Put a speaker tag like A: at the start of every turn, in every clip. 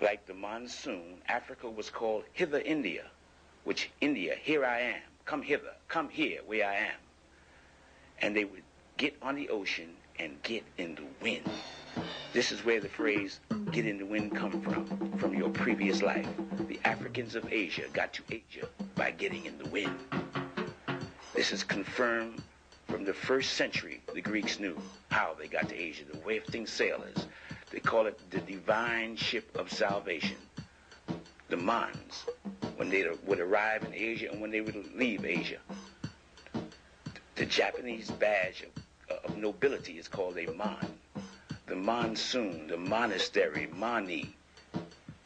A: Like the monsoon, Africa was called Hither India, which India, here I am, come hither, come here where I am. And they would get on the ocean and get in the wind. This is where the phrase get in the wind come from your previous life. The Africans of Asia got to Asia by getting in the wind. This is confirmed from the 1st century. The Greeks knew how they got to Asia, the wafting sailors. They call it the divine ship of salvation. The Mans, when they would arrive in Asia and when they would leave Asia. The Japanese badge of nobility is called a man. The monsoon, the monastery, Mani,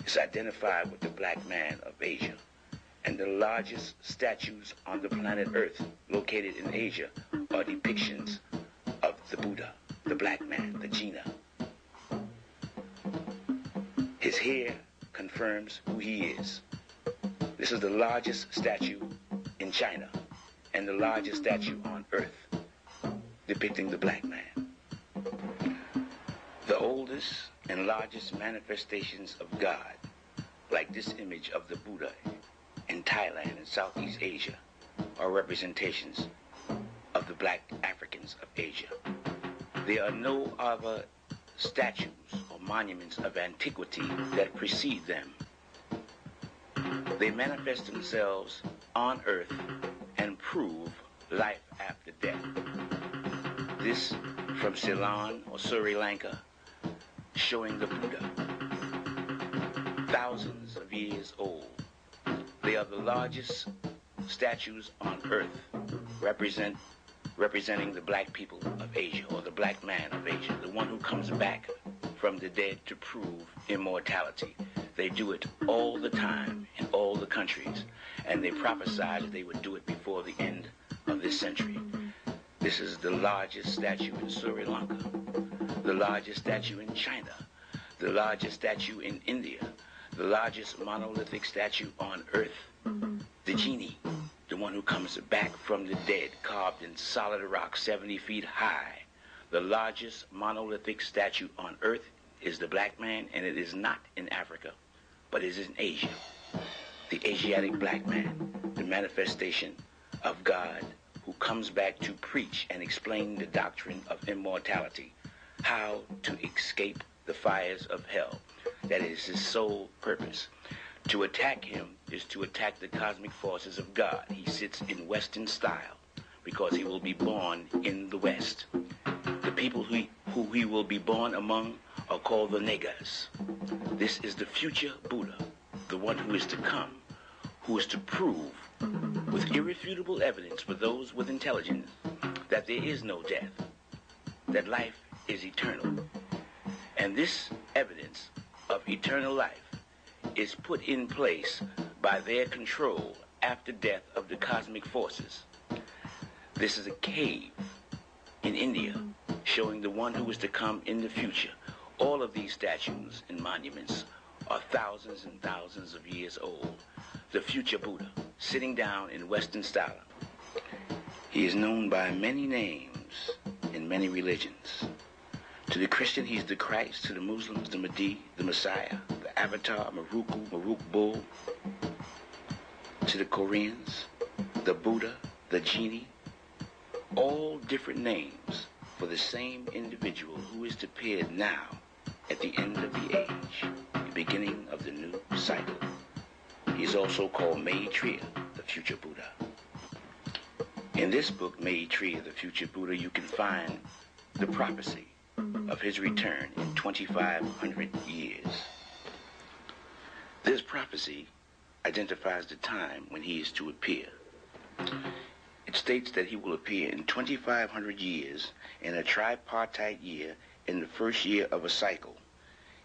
A: is identified with the black man of Asia. And the largest statues on the planet Earth located in Asia are depictions of the Buddha, the black man, the Jinnah. His hair confirms who he is. This is the largest statue in China and the largest statue on Earth depicting the black man. The oldest and largest manifestations of God, like this image of the Buddha in Thailand and Southeast Asia, are representations of the black Africans of Asia. There are no other statues or monuments of antiquity that precede them. They manifest themselves on earth and prove life after death. This from Ceylon or Sri Lanka, showing the Buddha, thousands of years old. They are the largest statues on earth representing the black people of Asia, or the black man of Asia, the one who comes back from the dead to prove immortality. They do it all the time in all the countries, and they prophesied that they would do it before the end of this century. This is the largest statue in Sri Lanka, the largest statue in China, the largest statue in India, the largest monolithic statue on earth, the genie, the one who comes back from the dead, carved in solid rock 70 feet high. The largest monolithic statue on earth is the black man, and it is not in Africa, but it is in Asia. The Asiatic black man, the manifestation of God, who comes back to preach and explain the doctrine of immortality, how to escape the fires of hell. That is his sole purpose. To attack him is to attack the cosmic forces of God. He sits in Western style because he will be born in the West. The people who he will be born among are called the Negas. This is the future Buddha, the one who is to come, who is to prove with irrefutable evidence for those with intelligence that there is no death, that life is eternal. And this evidence of eternal life is put in place by their control after death of the cosmic forces. This is a cave in India showing the one who is to come in the future. All of these statues and monuments are thousands and thousands of years old. The future Buddha, sitting down in Western style. He is known by many names in many religions. To the Christian, he's the Christ. To the Muslims, the Mahdi, the Messiah, the Avatar, Maruk Bull. To the Koreans, the Buddha, the Genie. All different names for the same individual who is to appear now at the end of the age, the beginning of the new cycle. He is also called Maitreya, the future Buddha. In this book, Maitreya, the future Buddha, you can find the prophecy of his return in 2,500 years. This prophecy identifies the time when he is to appear. It states that he will appear in 2,500 years in a tripartite year in the first year of a cycle.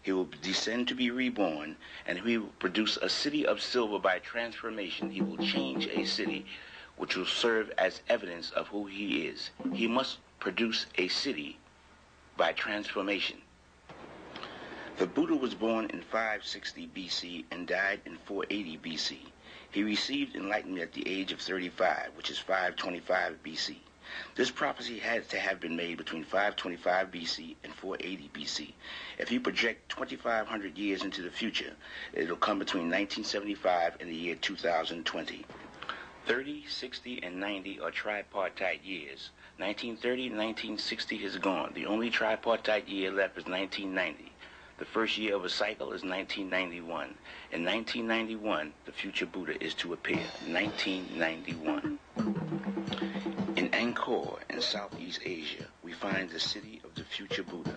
A: He will descend to be reborn, and he will produce a city of silver by transformation. He will change a city which will serve as evidence of who he is. He must produce a city by transformation. The Buddha was born in 560 BC and died in 480 BC. He received enlightenment at the age of 35, which is 525 BC. This prophecy had to have been made between 525 BC and 480 BC. If you project 2,500 years into the future, it'll come between 1975 and the year 2020. 30, 60, and 90 are tripartite years. 1930 and 1960 is gone. The only tripartite year left is 1990. The first year of a cycle is 1991. In 1991, the future Buddha is to appear. 1991. In Angkor, in Southeast Asia, we find the city of the future Buddha,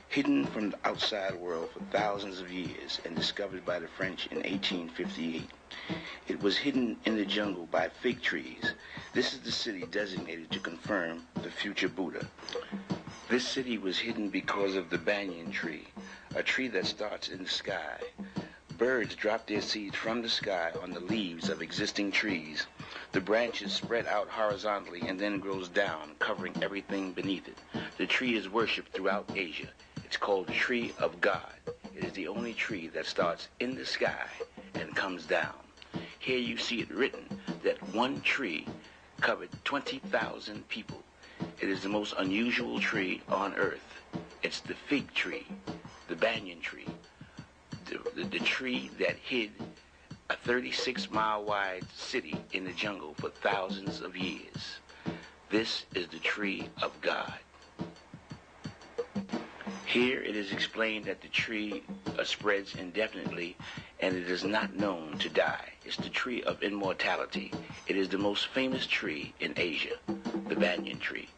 A: hidden from the outside world for thousands of years and discovered by the French in 1858. It was hidden in the jungle by fig trees. This is the city designated to confirm the future Buddha. This city was hidden because of the banyan tree, a tree that starts in the sky. Birds drop their seeds from the sky on the leaves of existing trees. The branches spread out horizontally and then grows down, covering everything beneath it. The tree is worshipped throughout Asia. It's called the Tree of God. It is the only tree that starts in the sky and comes down. Here you see it written that one tree covered 20,000 people. It is the most unusual tree on earth. It's the fig tree, the banyan tree, the tree that hid a 36-mile-wide city in the jungle for thousands of years. This is the Tree of God. Here it is explained that the tree spreads indefinitely and it is not known to die. It's the tree of immortality. It is the most famous tree in Asia, the banyan tree,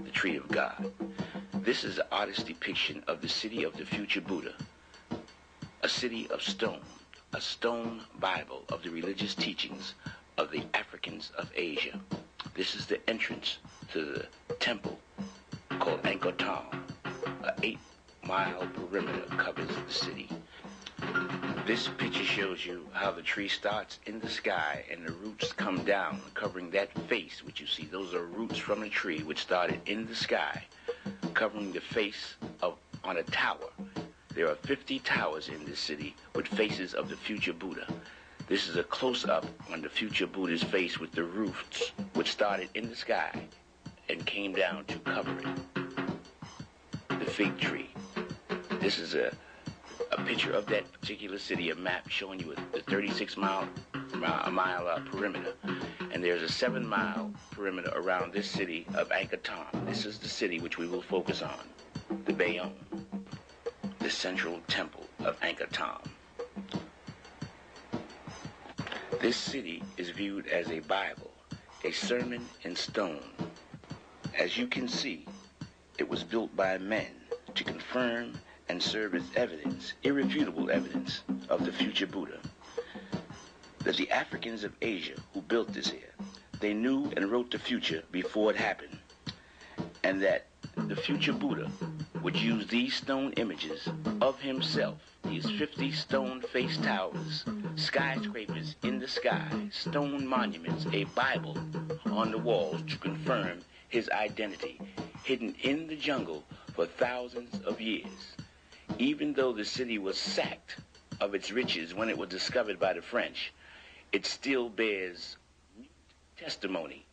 A: the Tree of God. This is an artist's depiction of the city of the future Buddha, a city of stone, a stone Bible of the religious teachings of the Africans of Asia. This is the entrance to the temple called Angkor Thom. An 8-mile perimeter covers the city. This picture shows you how the tree starts in the sky and the roots come down, covering that face which you see. Those are roots from the tree which started in the sky, covering the face on a tower. There are 50 towers in this city with faces of the future Buddha. This is a close-up on the future Buddha's face with the roots which started in the sky and came down to cover it. The fig tree. This is a picture of that particular city, a map showing you a 36-mile perimeter. And there's a 7-mile perimeter around this city of Angkor Thom. This is the city which we will focus on, the Bayonne, the central temple of Angkor Thom. This city is viewed as a Bible, a sermon in stone. As you can see, it was built by men to confirm and serve as evidence, irrefutable evidence, of the future Buddha. That the Africans of Asia who built this here, they knew and wrote the future before it happened, and that the future Buddha would use these stone images of himself, these 50 stone-faced towers, skyscrapers in the sky, stone monuments, a Bible on the walls to confirm his identity, hidden in the jungle for thousands of years. Even though the city was sacked of its riches when it was discovered by the French, it still bears testimony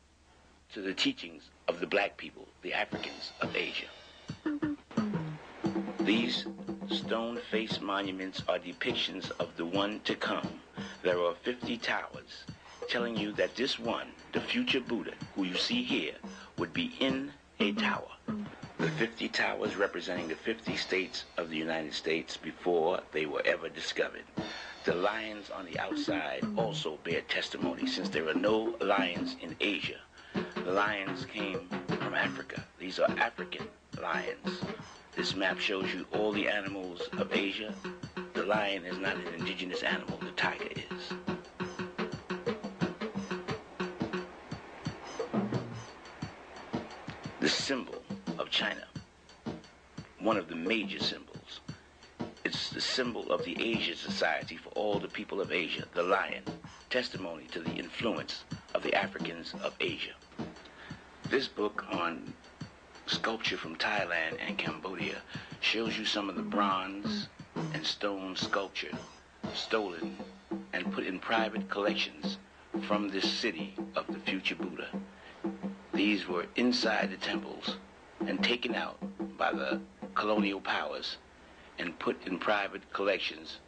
A: to the teachings of the black people, the Africans of Asia. These stone-faced monuments are depictions of the one to come. There are 50 towers telling you that this one, the future Buddha, who you see here, would be in a tower. The 50 towers representing the 50 states of the United States before they were ever discovered. The lions on the outside also bear testimony, since there are no lions in Asia. The lions came from Africa. These are African lions. This map shows you all the animals of Asia. The lion is not an indigenous animal. The tiger is. The symbol of China, one of the major symbols. It's the symbol of the Asia Society for all the people of Asia, the lion, testimony to the influence of the Africans of Asia. This book on sculpture from Thailand and Cambodia shows you some of the bronze and stone sculpture stolen and put in private collections from this city of the future Buddha. These were inside the temples and taken out by the colonial powers and put in private collections